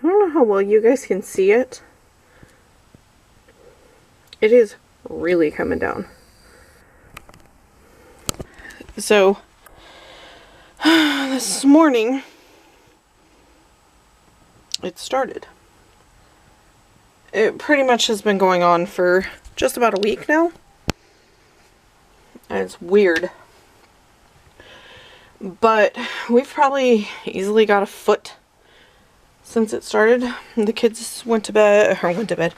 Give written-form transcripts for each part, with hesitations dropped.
I don't know how well you guys can see it. It is really coming down. So, this morning, it started. It pretty much has been going on for just about a week now. And it's weird. But we've probably easily got a foot since it started. The kids went to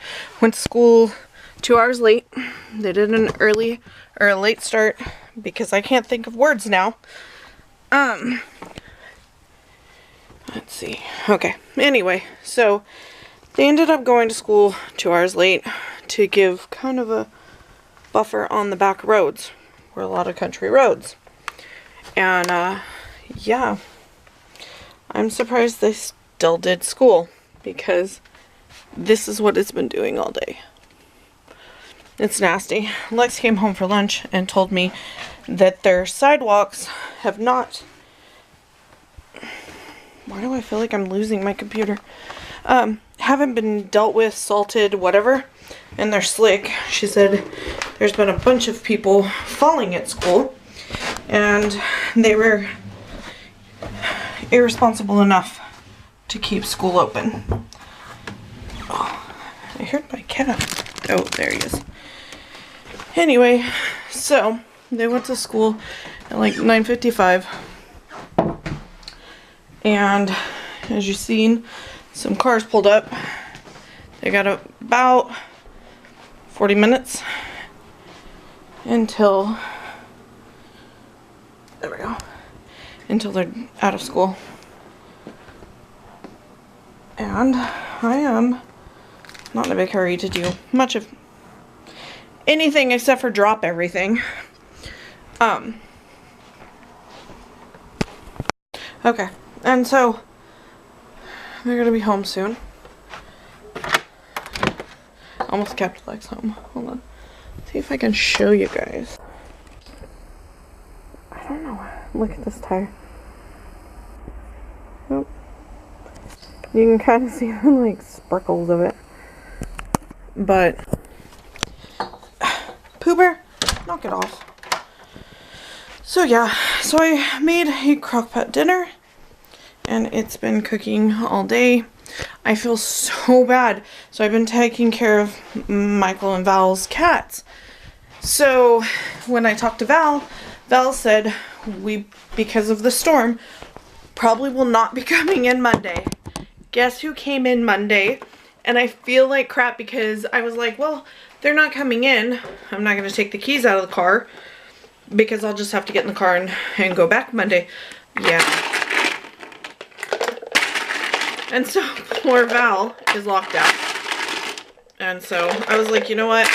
school 2 hours late. They did an early or a late start because I can't think of words now. Let's see. Okay. Anyway, so they ended up going to school 2 hours late to give kind of a buffer on the back roads. We're a lot of country roads. And, yeah. I'm surprised they still did school because this is what it's been doing all day. It's nasty. Lex came home for lunch and told me that their sidewalks have not... Why do I feel like I'm losing my computer? Haven't been dealt with, salted, whatever, and they're slick. She said there's been a bunch of people falling at school, and they were irresponsible enough to keep school open. Oh, I heard my cat. Oh, there he is. Anyway, so they went to school at like 9:55, and as you've seen, some cars pulled up. They got about 40 minutes until, there we go, until they're out of school. And I am not in a big hurry to do much of anything except for drop everything. Okay, and so they're gonna be home soon. Almost kept Lex home. Hold on. See if I can show you guys. I don't know. Look at this tire. Nope. You can kind of see the like sparkles of it. But Pooh, knock it off. So yeah, so I made a crock-pot dinner, and it's been cooking all day. I feel so bad. So I've been taking care of Michael and Val's cats. So when I talked to Val, Val said because of the storm, probably will not be coming in Monday. Guess who came in Monday? And I feel like crap because I was like, well, they're not coming in. I'm not going to take the keys out of the car because I'll just have to get in the car and go back Monday. Yeah. And so poor Val is locked out. And so I was like, you know what?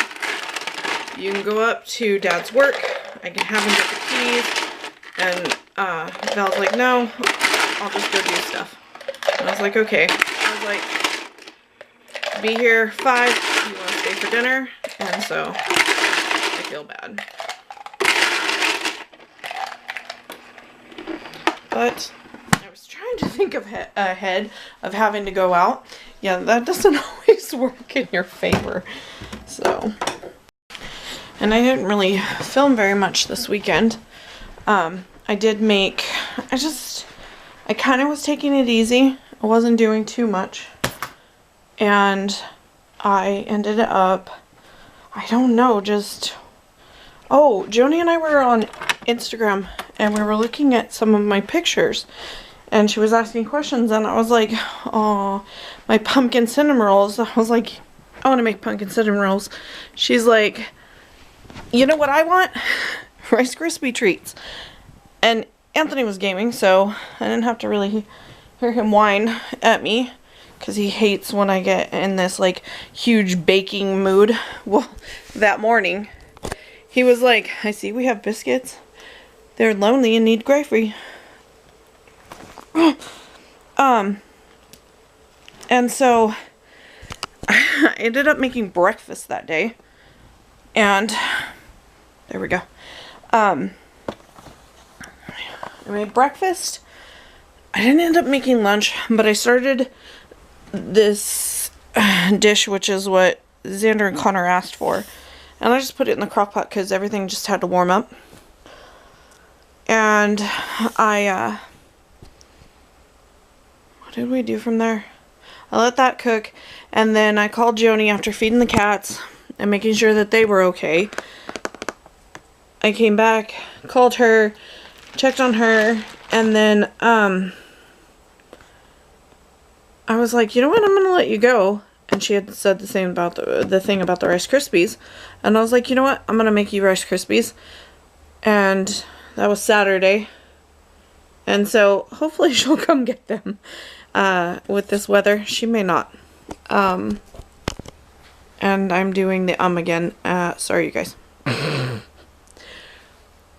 You can go up to Dad's work. I can have him get the keys. And Val's like, no, I'll just go do stuff. And I was like, okay. I was like, be here 5. You want to stay for dinner? And so I feel bad. But I was trying to think of ahead of having to go out. Yeah, that doesn't always work in your favor. So, and I didn't really film very much this weekend. I did make, I kind of was taking it easy. I wasn't doing too much. And I ended up, I don't know, Joni and I were on Instagram and we were looking at some of my pictures and she was asking questions and I was like, oh, my pumpkin cinnamon rolls. I was like, I want to make pumpkin cinnamon rolls. She's like, you know what I want? Rice Krispie treats. And Anthony was gaming, so I didn't have to really hear him whine at me because he hates when I get in this like huge baking mood. Well, that morning he was like, I see we have biscuits. They're lonely and need gravy. And so I ended up making breakfast that day. And there we go. I made breakfast. I didn't end up making lunch, but I started this dish, which is what Xander and Connor asked for. And I just put it in the crock pot because everything just had to warm up. And what did we do from there? I let that cook, and then I called Joni after feeding the cats and making sure that they were okay. I came back, called her, checked on her, and then I was like, you know what, I'm gonna let you go. And she had said the same about the thing about the Rice Krispies. And I was like, you know what, I'm gonna make you Rice Krispies. And that was Saturday. And so hopefully she'll come get them with this weather. She may not. And I'm doing the again. Sorry, you guys.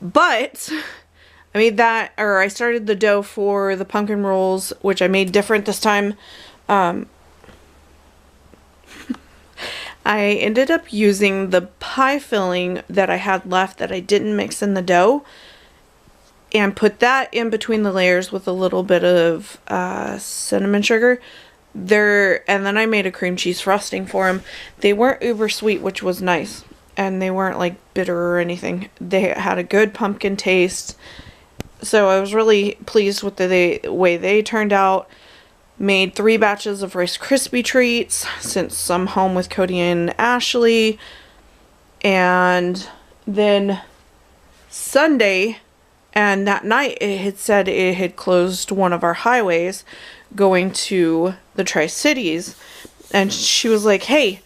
But I made that, or I started the dough for the pumpkin rolls, which I made different this time. I ended up using the pie filling that I had left that I didn't mix in the dough, and put that in between the layers with a little bit of cinnamon sugar. And then I made a cream cheese frosting for them. They weren't uber sweet, which was nice, and they weren't like bitter or anything. They had a good pumpkin taste, so I was really pleased with the way they turned out. Made 3 batches of Rice Krispie treats, sent some home with Cody and Ashley, and then Sunday, and that night it had said it had closed one of our highways going to the Tri-Cities, and she was like, hey,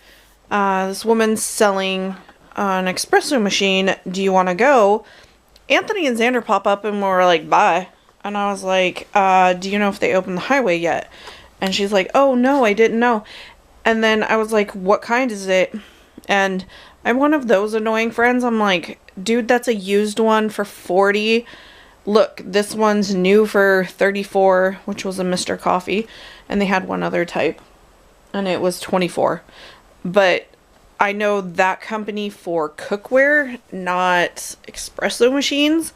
this woman's selling an espresso machine, do you want to go? Anthony and Xander pop up and were like, bye. And I was like, do you know if they opened the highway yet? And she's like, oh no, I didn't know. And then I was like, what kind is it? And I'm one of those annoying friends. I'm like, dude, that's a used one for $40. Look, this one's new for $34, which was a Mr. Coffee. And they had one other type, and it was $24. But I know that company for cookware, not espresso machines.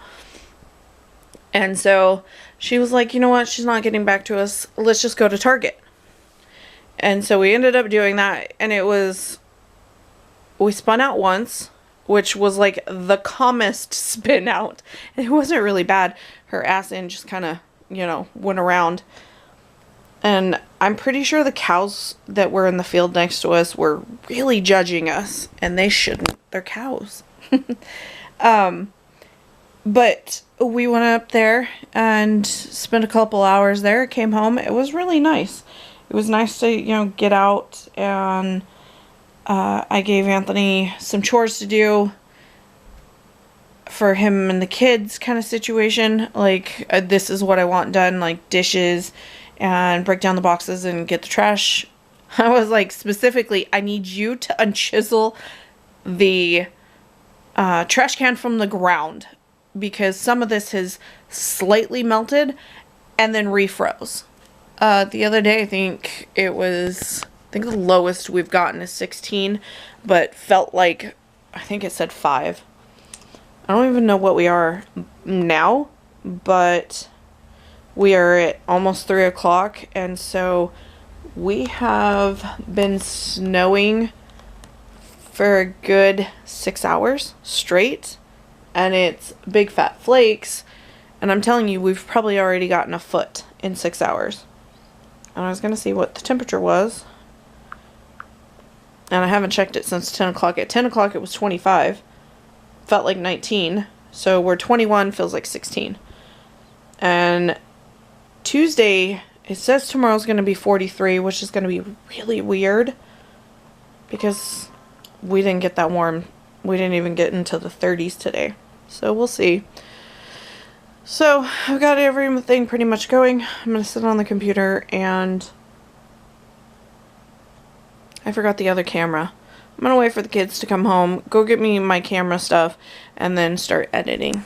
And so she was like, you know what, she's not getting back to us. Let's just go to Target. And so we ended up doing that. And we spun out once, which was like the calmest spin out. It wasn't really bad. Her ass end just kind of, went around. And I'm pretty sure the cows that were in the field next to us were really judging us. And they shouldn't. They're cows. But we went up there and spent a couple hours there. Came home. It was really nice. It was nice to, get out. And I gave Anthony some chores to do for him and the kids kind of situation. Like, this is what I want done. Like, dishes and break down the boxes and get the trash. I was like, specifically, I need you to unchisel the trash can from the ground, because some of this has slightly melted and then refroze. The other day, I think the lowest we've gotten is 16, but felt like, I think it said 5. I don't even know what we are now, but we are at almost 3 o'clock, and so we have been snowing for a good 6 hours straight. And it's big fat flakes. And I'm telling you, we've probably already gotten a foot in 6 hours. And I was going to see what the temperature was. And I haven't checked it since 10 o'clock. At 10 o'clock, it was 25. Felt like 19. So we're 21, feels like 16. And Tuesday, it says tomorrow's going to be 43, which is going to be really weird. Because we didn't get that warm. We didn't even get into the 30s today. So we'll see. So I've got everything pretty much going. I'm going to sit on the computer, and I forgot the other camera. I'm going to wait for the kids to come home, go get me my camera stuff, and then start editing.